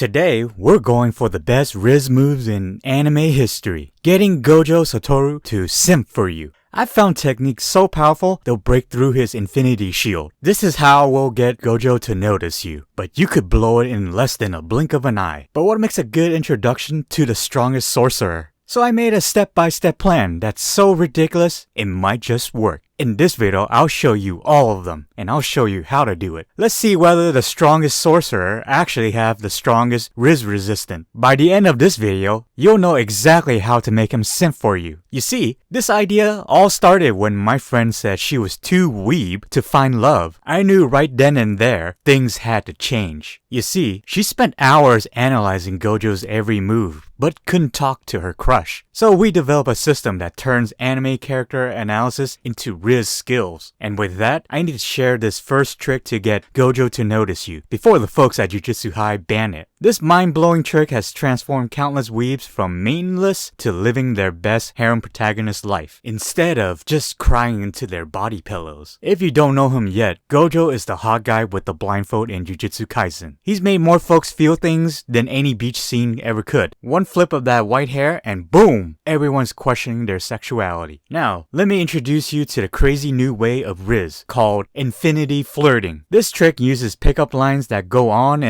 Today, we're going for the best RIZZ moves in anime history, getting Gojo Satoru to simp for you. I found techniques so powerful, they'll break through his infinity shield. This is how we'll get Gojo to notice you, but you could blow it in less than a blink of an eye. But what makes a good introduction to the strongest sorcerer? So I made a step-by-step plan that's so ridiculous, it might just work. In this video, I'll show you all of them, and I'll show you how to do it. Let's see whether the strongest sorcerer actually have the strongest RIZZ resistant. By the end of this video, you'll know exactly how to make him simp for you. You see, this idea all started when my friend said she was too weeb to find love. I knew right then and there, things had to change. You see, she spent hours analyzing Gojo's every move, but couldn't talk to her crush. So we developed a system that turns anime character analysis into RIZZ skills. And with that, I need to share this first trick to get Gojo to notice you, before the folks at Jujutsu High ban it. This mind-blowing trick has transformed countless weebs from maidenless to living their best harem protagonist life, instead of just crying into their body pillows. If you don't know him yet, Gojo is the hot guy with the blindfold in Jujutsu Kaisen. He's made more folks feel things than any beach scene ever could. One flip of that white hair and boom! Everyone's questioning their sexuality. Now, let me introduce you to the crazy new way of RIZZ called infinity flirting. This trick uses pickup lines that go on,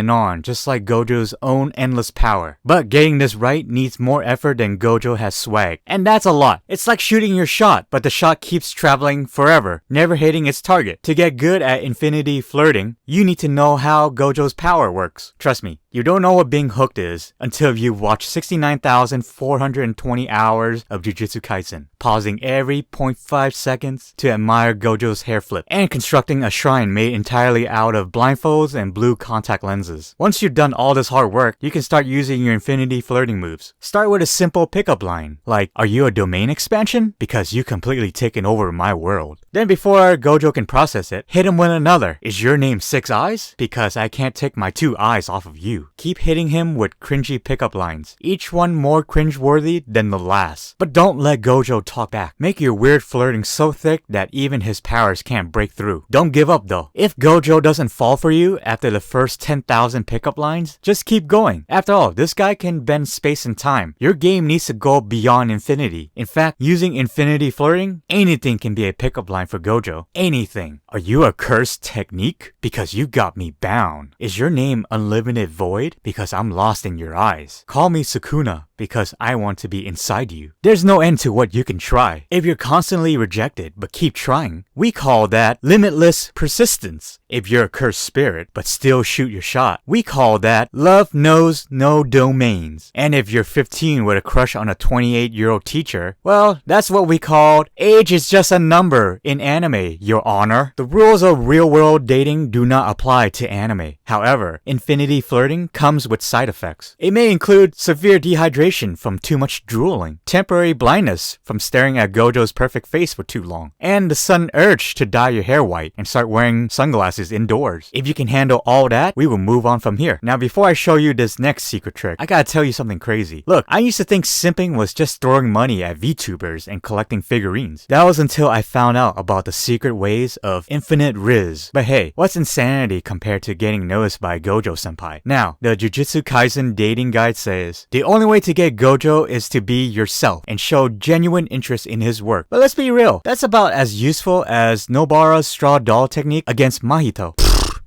just like Gojo's own endless power. But getting this right needs more effort than Gojo has swag. And that's a lot. It's like shooting your shot, but the shot keeps traveling forever, never hitting its target. To get good at infinity flirting, you need to know how Gojo's power works. Trust me, you don't know what being hooked is until you've watched 69,420 hours of Jujutsu Kaisen, pausing every 0.5 seconds to admire Gojo's hair flip, and constructing a shrine made entirely out of blindfolds and blue contact lenses. Once you've done all this hard work, you can start using your infinity flirting moves. Start with a simple pickup line, like, "Are you a domain expansion? Because you completely taken over my world." Then before Gojo can process it, hit him with another. "Is your name 6 Eyes? Because I can't take my 2 eyes off of you." Keep hitting him with cringy pickup lines, each one more cringeworthy than the last. But don't let Gojo talk back. Make your weird flirting so thick that even his powers can't break through. Don't give up though. If Gojo doesn't fall for you after the first 10,000 pickup lines, just keep going. After all, this guy can bend space and time. Your game needs to go beyond infinity. In fact, using infinity flirting, anything can be a pickup line for Gojo. Anything. "Are you a cursed technique? Because you got me bound." "Is your name Unlimited Void? Because I'm lost in your eyes." "Call me Sukuna, because I want to be inside you." There's no end to what you can try. If you're constantly rejected but keep trying, we call that limitless persistence. If you're a cursed spirit but still shoot your shot, we call that love knows no domains. And if you're 15 with a crush on a 28-year-old teacher, well, that's what we call age is just a number in anime, your honor. The rules of real-world dating do not apply to anime. However, infinity flirting comes with side effects. It may include severe dehydration from too much drooling, temporary blindness from staring at Gojo's perfect face for too long, and the sudden urge to dye your hair white and start wearing sunglasses indoors. If you can handle all that, we will move on from here. Now, before I show you this next secret trick, I gotta tell you something crazy. Look, I used to think simping was just throwing money at VTubers and collecting figurines. That was until I found out about the secret ways of infinite RIZZ. But hey, what's insanity compared to getting noticed by Gojo senpai? Now, the Jujutsu Kaisen dating guide says, the only way to get Gojo is to be yourself and show genuine interest in his work. But let's be real, that's about as useful as Nobara's straw doll technique against Mahito.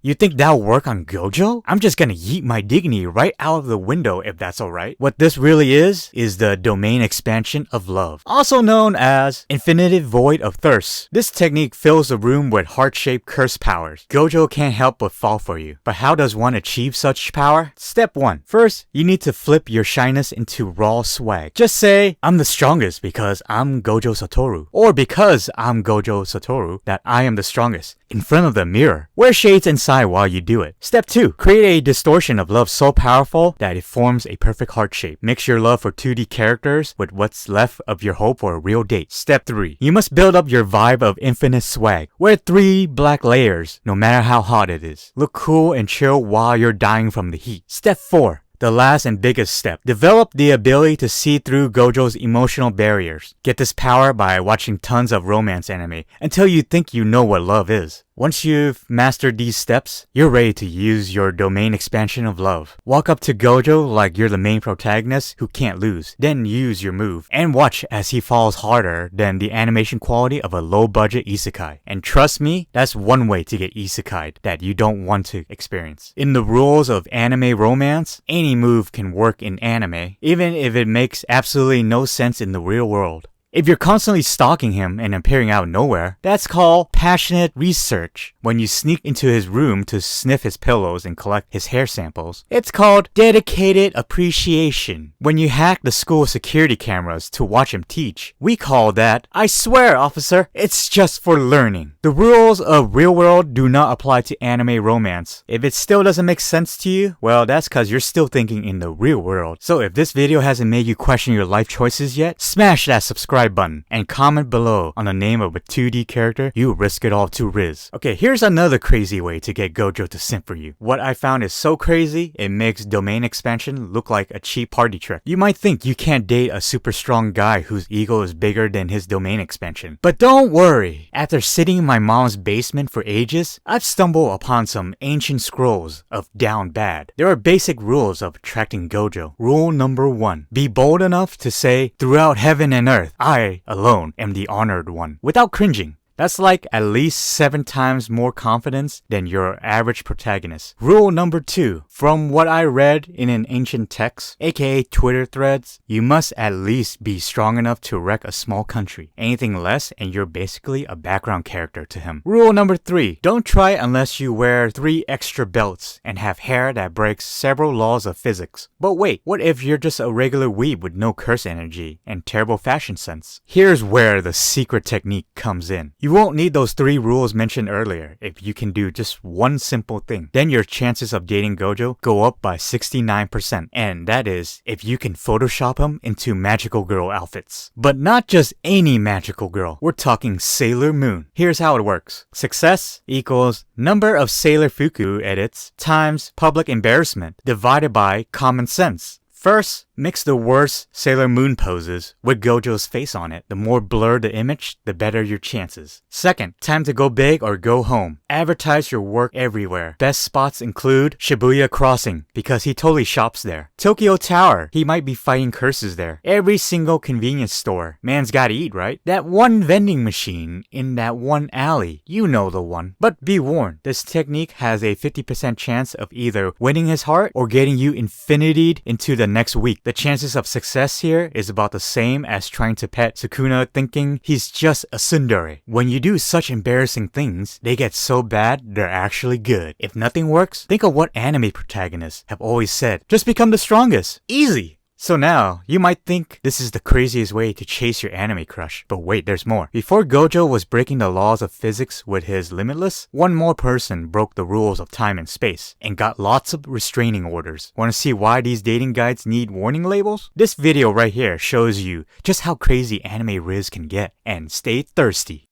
You think that'll work on Gojo? I'm just gonna yeet my dignity right out of the window if that's alright. What this really is the domain expansion of love, also known as infinitive void of thirst. This technique fills the room with heart-shaped curse powers. Gojo can't help but fall for you. But how does one achieve such power? Step 1. First, you need to flip your shyness into raw swag. Just say, "I'm the strongest because I'm Gojo Satoru," or "Because I'm Gojo Satoru that I am the strongest," in front of the mirror. Wear shades inside while you do it. Step 2. Create a distortion of love so powerful that it forms a perfect heart shape. Mix your love for 2D characters with what's left of your hope for a real date. Step 3. You must build up your vibe of infinite swag. Wear 3 black layers, no matter how hot it is. Look cool and chill while you're dying from the heat. Step 4. The last and biggest step. Develop the ability to see through Gojo's emotional barriers. Get this power by watching tons of romance anime until you think you know what love is. Once you've mastered these steps, you're ready to use your domain expansion of love. Walk up to Gojo like you're the main protagonist who can't lose, then use your move, and watch as he falls harder than the animation quality of a low-budget isekai. And trust me, that's one way to get isekai'd that you don't want to experience. In the rules of anime romance, any move can work in anime, even if it makes absolutely no sense in the real world. If you're constantly stalking him and appearing out of nowhere, that's called passionate research. When you sneak into his room to sniff his pillows and collect his hair samples, it's called dedicated appreciation. When you hack the school security cameras to watch him teach, we call that, I swear, officer, it's just for learning. The rules of real world do not apply to anime romance. If it still doesn't make sense to you, well, that's cause you're still thinking in the real world. So if this video hasn't made you question your life choices yet, smash that subscribe button and comment below on the name of a 2D character you risk it all to RIZZ. Okay, here's another crazy way to get Gojo to simp for you. What I found is so crazy, it makes domain expansion look like a cheap party trick. You might think you can't date a super strong guy whose ego is bigger than his domain expansion. But don't worry, after sitting in my mom's basement for ages, I've stumbled upon some ancient scrolls of down bad. There are basic rules of attracting Gojo. Rule number 1, be bold enough to say, throughout heaven and earth, I alone am the honored one, without cringing. That's like at least 7 times more confidence than your average protagonist. Rule number 2. From what I read in an ancient text, aka Twitter threads, you must at least be strong enough to wreck a small country. Anything less and you're basically a background character to him. Rule number 3. Don't try unless you wear 3 extra belts and have hair that breaks several laws of physics. But wait, what if you're just a regular weeb with no curse energy and terrible fashion sense? Here's where the secret technique comes in. You won't need those 3 rules mentioned earlier if you can do just one simple thing. Then your chances of dating Gojo go up by 69%. And that is if you can Photoshop him into magical girl outfits. But not just any magical girl. We're talking Sailor Moon. Here's how it works. Success equals number of Sailor Fuku edits times public embarrassment divided by common sense. First, mix the worst Sailor Moon poses with Gojo's face on it. The more blurred the image, the better your chances. Second, time to go big or go home. Advertise your work everywhere. Best spots include Shibuya Crossing, because he totally shops there. Tokyo Tower, he might be fighting curses there. Every single convenience store. Man's gotta eat, right? That one vending machine in that one alley. You know the one. But be warned, this technique has a 50% chance of either winning his heart or getting you infinitied into the next week. The chances of success here is about the same as trying to pet Sukuna thinking he's just a tsundere. When you do such embarrassing things, they get so bad they're actually good. If nothing works, think of what anime protagonists have always said. Just become the strongest. Easy! So now, you might think this is the craziest way to chase your anime crush. But wait, there's more. Before Gojo was breaking the laws of physics with his Limitless, one more person broke the rules of time and space and got lots of restraining orders. Want to see why these dating guides need warning labels? This video right here shows you just how crazy anime RIZZ can get. And stay thirsty.